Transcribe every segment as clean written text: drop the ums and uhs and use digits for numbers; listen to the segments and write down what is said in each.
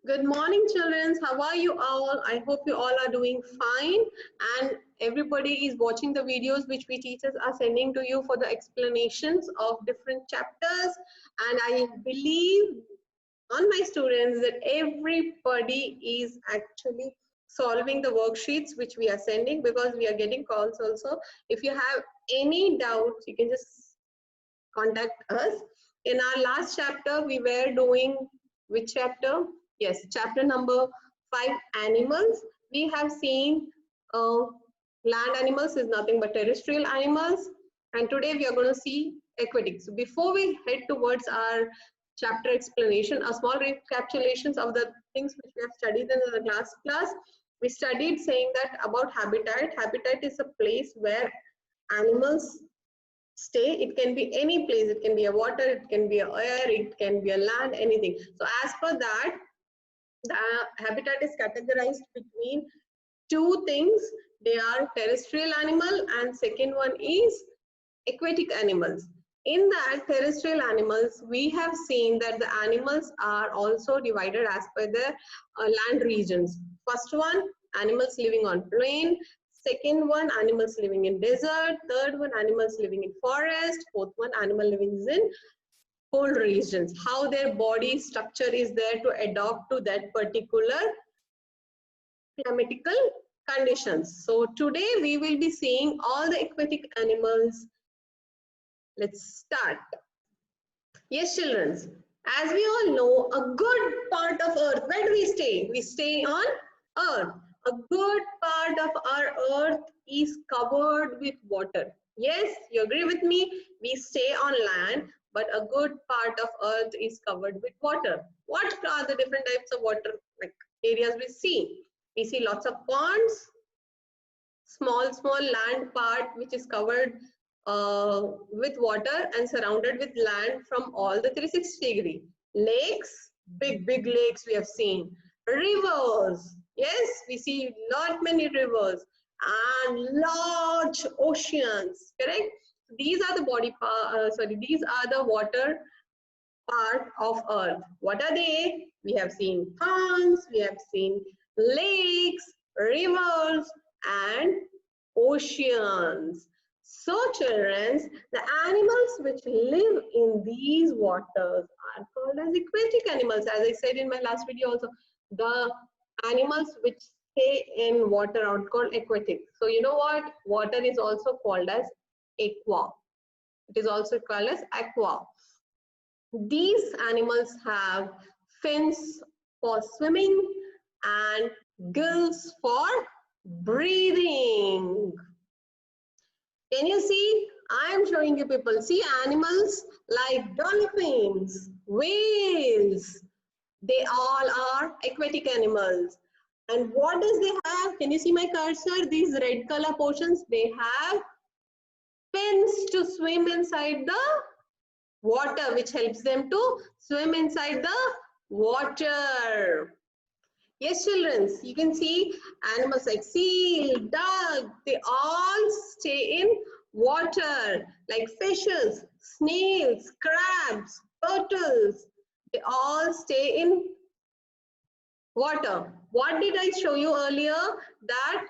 Good morning, children. How are you all? I hope you all are doing fine and everybody is watching the videos which we teachers are sending to you for the explanations of different chapters. And I believe on my students that everybody is actually solving the worksheets which we are sending because we are getting calls also. If you have any doubts, you can just contact us. In our last chapter, we were doing which chapter? Yes, chapter number 5, animals. We have seen land animals is nothing but terrestrial animals, and today we are going to see aquatic. So before we head towards our chapter explanation, a small recapitulations of the things which we have studied in the last class. We studied saying that about habitat. Habitat is a place where animals stay. It can be any place, it can be a water, it can be a air, it can be a land, anything. So as per that, the habitat is categorized between two things. They are terrestrial animal and second one is aquatic animals. In that terrestrial animals, we have seen that the animals are also divided as per their land regions. First one, animals living on plain. Second one, animals living in desert. Third one, animals living in forest. Fourth one, animal living in cold regions. How their body structure is there to adapt to that particular climatical conditions. So today we will be seeing all the aquatic animals. Let's start. Yes, children. As we all know, a good part of Earth, where do we stay? We stay on Earth. A good part of our Earth is covered with water. Yes, you agree with me? We stay on land, but a good part of Earth is covered with water. What are the different types of water like areas we see? We see lots of ponds, small land part which is covered with water and surrounded with land from all the 360 degree. Lakes, big lakes we have seen. Rivers, yes, we see lot many rivers and large oceans, correct? These are the these are the water part of earth. What are they? We have seen ponds, we have seen lakes, rivers and oceans. So children, the animals which live in these waters are called as aquatic animals. As I said in my last video also, the animals which stay in water are called aquatic. So you know what? Water is also called as aqua. It is also called as aqua. These animals have fins for swimming and gills for breathing. Can you see? I am showing you people. See animals like dolphins, whales. They all are aquatic animals. And what does they have? Can you see my cursor? These red color portions, they have fins to swim inside the water, which helps them to swim inside the water. Yes, children, you can see animals like seal, duck, they all stay in water, like fishes, snails, crabs, turtles, they all stay in water. What did I show you earlier? That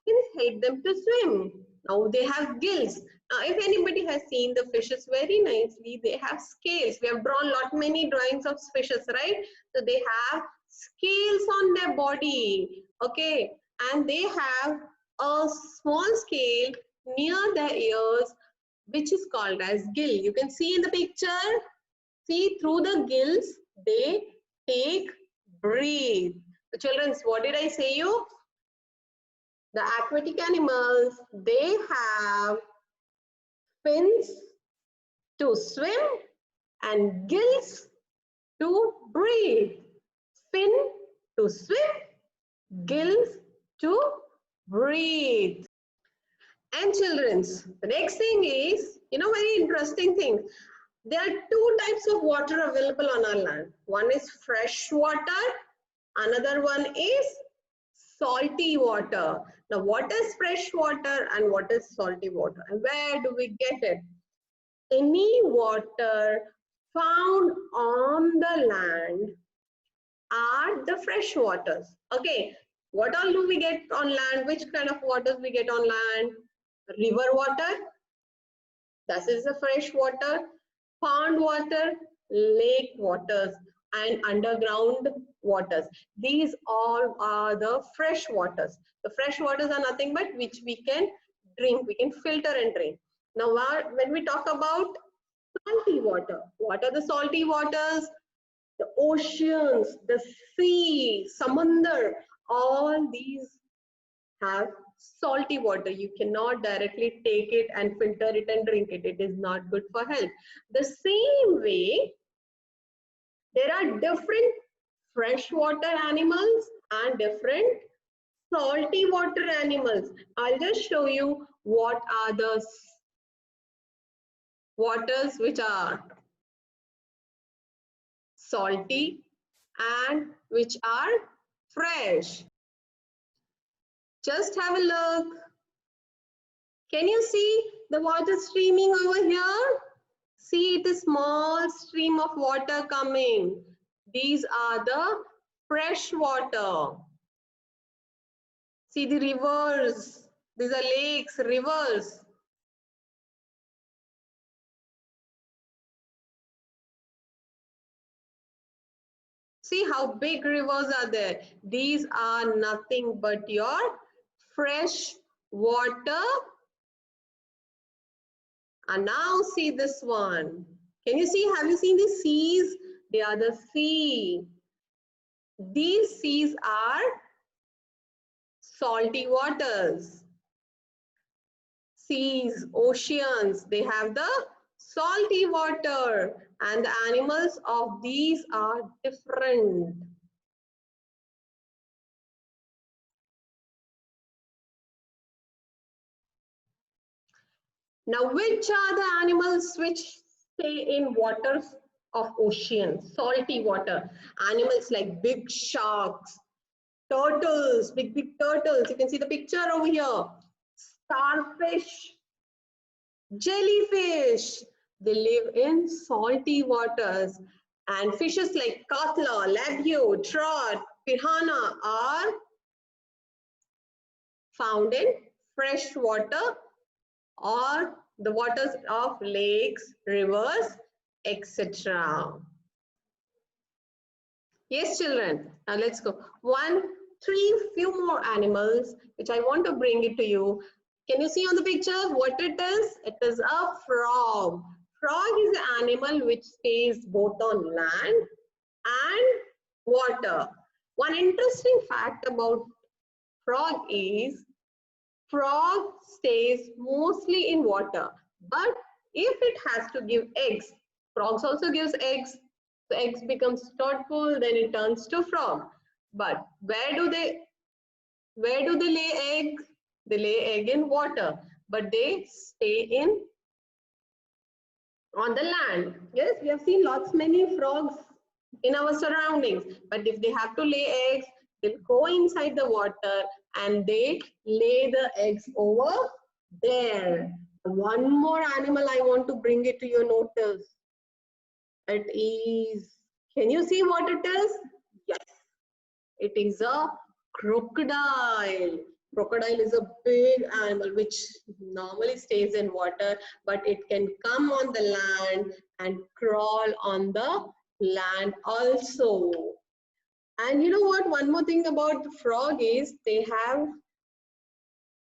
fins help them to swim. Now they have gills. Now if anybody has seen the fishes very nicely, they have scales. We have drawn lot many drawings of fishes, right? So they have scales on their body, okay? And they have a small scale near their ears, which is called as gill. You can see in the picture, see through the gills, they take breathe. So children, what did I say you? The aquatic animals, they have fins to swim and gills to breathe. Fin to swim, gills to breathe. And children's, the next thing is, very interesting thing. There are two types of water available on our land. One is fresh water, another one is salty water. Now, what is fresh water and what is salty water? And where do we get it? Any water found on the land are the fresh waters. Okay, what all do we get on land? Which kind of waters we get on land? River water, that is the fresh water. Pond water, lake waters, and underground waters. These all are the fresh waters. The fresh waters are nothing but which we can drink, we can filter and drink. Now, when we talk about salty water, what are the salty waters? The oceans, the sea, samandar, all these have salty water. You cannot directly take it and filter it and drink it. It is not good for health. The same way, there are different freshwater animals and different salty water animals. I'll just show you what are the waters which are salty and which are fresh. Just have a look. Can you see the water streaming over here? See, it is small stream of water coming. These are the fresh water. See the rivers. These are lakes, rivers. See how big rivers are there. These are nothing but your fresh water. And now see this one. Can you see? Have you seen the seas? They are the sea. These seas are salty waters. Seas, oceans, they have the salty water, and the animals of these are different. Now, which are the animals which stay in waters of ocean, salty water? Animals like big sharks, turtles, big turtles. You can see the picture over here. Starfish, jellyfish. They live in salty waters. And fishes like katla, labio, trout, piranha are found in fresh water or the waters of lakes, rivers, etc. Yes, children. Now let's go. Few more animals which I want to bring it to you. Can you see on the picture what it is? It is a frog. Frog is an animal which stays both on land and water. One interesting fact about frog is frog stays mostly in water, but if it has to give eggs, frogs also gives eggs. The eggs becomes tadpole, then it turns to frog. But where do they lay eggs? They lay egg in water, but they stay in on the land. Yes, we have seen many frogs in our surroundings, but if they have to lay eggs, they'll go inside the water and they lay the eggs over there. One more animal I want to bring it to your notice. It is, can you see what it is? Yes, it is a crocodile. Crocodile is a big animal which normally stays in water, but it can come on the land and crawl on the land also. And you know what? One more thing about the frog is they have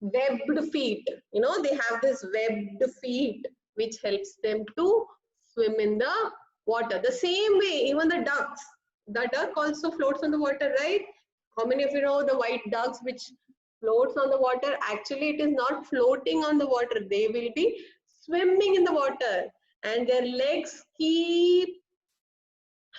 webbed feet. You know, they have this webbed feet which helps them to swim in the water. The same way, even the ducks. The duck also floats on the water, right? How many of you know the white ducks which floats on the water? Actually, it is not floating on the water. They will be swimming in the water, and their legs keep,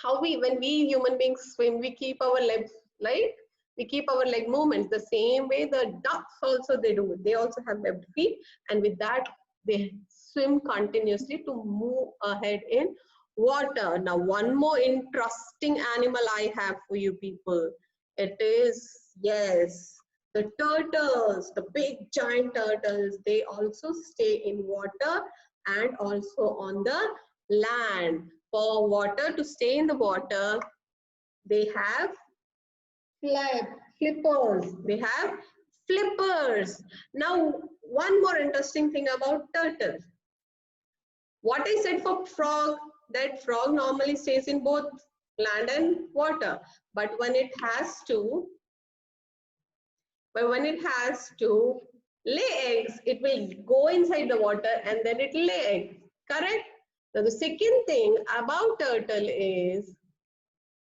when we human beings swim, we keep our legs, right? We keep our leg movements. The same way the ducks also they do. They also have webbed feet, and with that they swim continuously to move ahead in water. Now, one more interesting animal I have for you people. It is, yes, the turtles, the big giant turtles. They also stay in water and also on the land. For water to stay in the water, They have flippers. They have flippers. Now, one more interesting thing about turtle. What I said for frog, that frog normally stays in both land and water. But when it has to lay eggs, it will go inside the water and then it will lay eggs. Correct? Now the second thing about turtle is,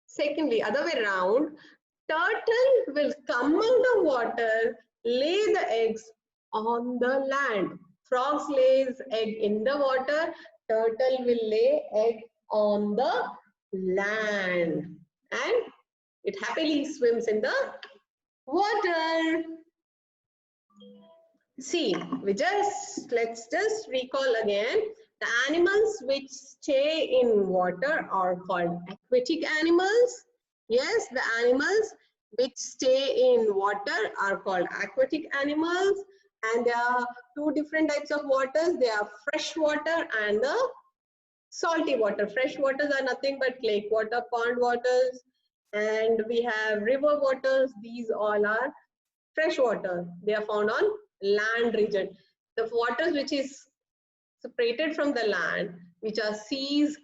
secondly, other way around, turtle will come out of water, lay the eggs on the land. Frogs lays egg in the water, turtle will lay egg on the land. And it happily swims in the water. See, let's just recall again. The animals which stay in water are called aquatic animals. Yes, the animals which stay in water are called aquatic animals. And there are two different types of waters. There are fresh water and the salty water. Fresh waters are nothing but lake water, pond waters, and we have river waters. These all are fresh water. They are found on land region. The waters which is separated from the land, which are seas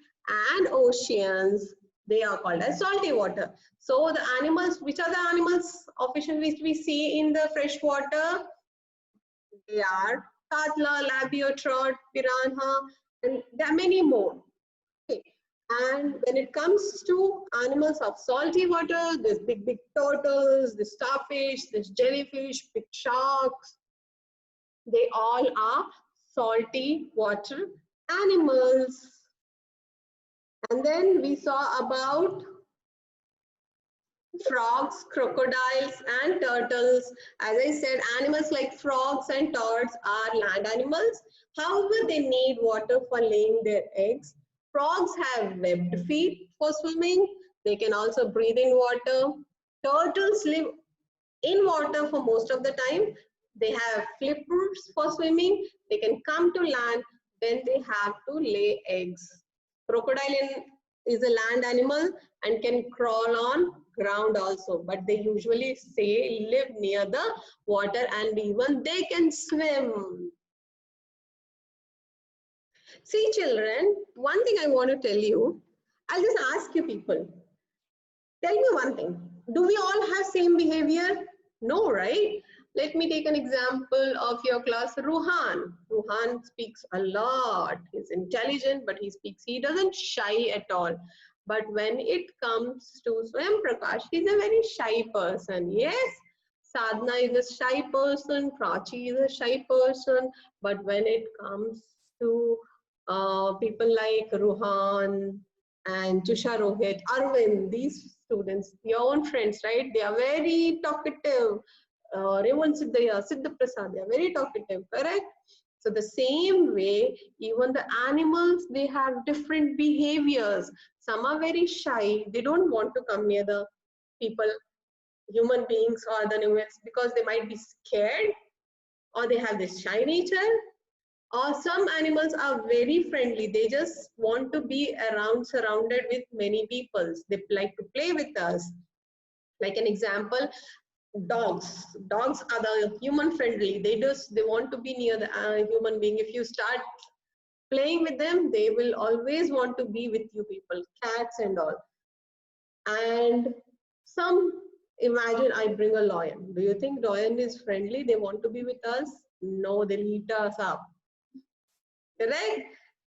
and oceans, they are called as salty water. So the animals, which are the animals of which we see in the fresh water? They are katla, labiotrod, piranha, and there are many more. Okay. And when it comes to animals of salty water, there's big turtles, the starfish, there's jellyfish, big sharks. They all are salty water animals. And then we saw about frogs, crocodiles, and turtles. As I said, animals like frogs and turtles are land animals. However, they need water for laying their eggs. Frogs have webbed feet for swimming. They can also breathe in water. Turtles live in water for most of the time. They have flippers for swimming. They can come to land when they have to lay eggs. Crocodile is a land animal and can crawl on ground also, but they usually live near the water and even they can swim. See children, one thing I want to tell you, I'll just ask you people, tell me one thing, do we all have same behavior? No, right? Let me take an example of your class, Ruhan. Ruhan speaks a lot. He's intelligent, but he doesn't shy at all. But when it comes to Swayam Prakash, he's a very shy person. Yes, Sadhana is a shy person, Prachi is a shy person, but when it comes to people like Ruhan and Jusha Rohit, Arvind, these students, your own friends, right? They are very talkative. Revan Siddhaya, Siddha Prasad, they are very talkative, correct? So the same way, even the animals, they have different behaviors. Some are very shy. They don't want to come near the people, human beings or the animals because they might be scared or they have this shy nature. Or some animals are very friendly. They just want to be surrounded with many people. They like to play with us. Like an example, dogs. Dogs are the human friendly. They want to be near the human being. If you start playing with them, they will always want to be with you people. Cats and all. And some, imagine I bring a lion. Do you think lion is friendly? They want to be with us? No, they'll eat us up. Correct?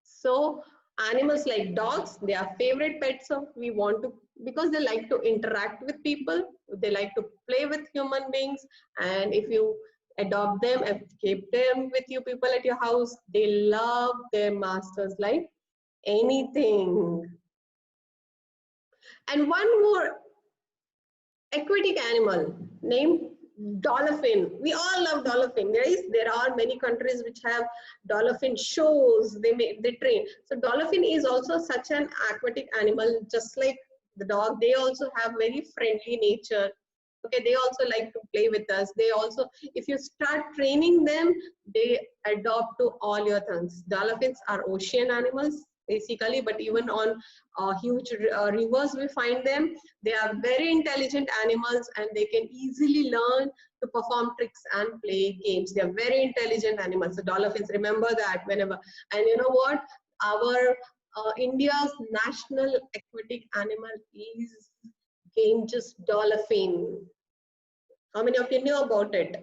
So animals like dogs, they are favorite pets of we want to, because they like to interact with people, they like to play with human beings, and if you adopt them and keep them with you people at your house, they love their masters like anything. And one more aquatic animal named dolphin. We all love dolphin. There are many countries which have dolphin shows. They train. So dolphin is also such an aquatic animal, just like the dog. They also have very friendly nature. Okay, they also like to play with us. They also, if you start training them, they adopt to all your things. Dolphins are ocean animals. basically, but even on huge rivers we find them. They are very intelligent animals and they can easily learn to perform tricks and play games. They are very intelligent animals. The dolphins, remember that whenever. And you know what? Our India's national aquatic animal is Ganges dolphin. How many of you know about it?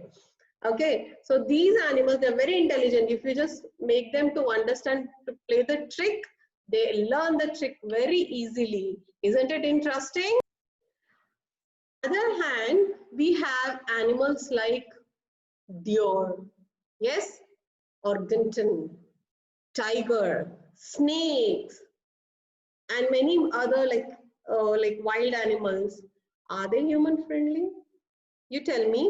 Okay, so these animals, they're very intelligent. If you just make them to understand to play the trick, they learn the trick very easily. Isn't it interesting? On the other hand, we have animals like deer, yes, organton, tiger, snakes, and many other like wild animals. Are they human friendly? You tell me.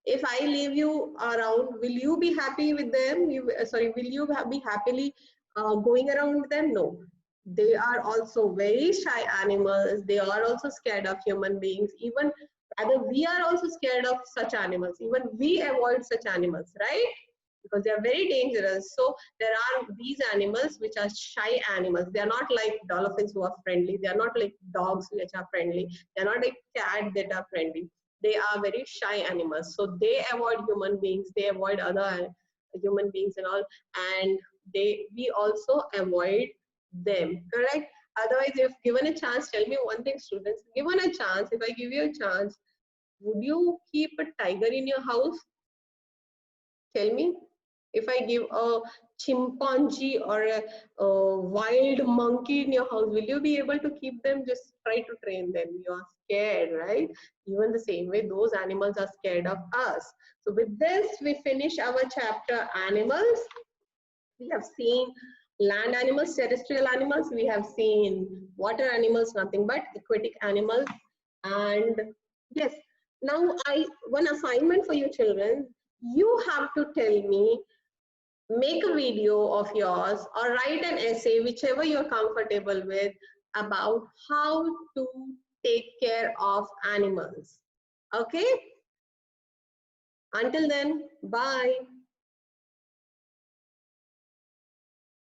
If I leave you around, will you be happy with them? Sorry, will you be happily going around with them? No. They are also very shy animals. They are also scared of human beings. Even rather, we are also scared of such animals. Even we avoid such animals, right? Because they are very dangerous. So there are these animals which are shy animals. They are not like dolphins who are friendly. They are not like dogs which are friendly. They are not like cats that are friendly. They are very shy animals. So they avoid human beings. They avoid other human beings and all. And we also avoid them. Correct? Otherwise, if given a chance, tell me one thing, students. Given a chance, if I give you a chance, would you keep a tiger in your house? Tell me. If I give a chimpanzee or a wild monkey in your house, will you be able to keep them? Just try to train them. You are scared, right? Even the same way, those animals are scared of us. So with this, we finish our chapter animals. We have seen land animals, terrestrial animals. We have seen water animals, nothing but aquatic animals. And yes, now one assignment for you children. You have to tell me, make a video of yours or write an essay, whichever you're comfortable with, about how to take care of animals. Okay? Until then, bye.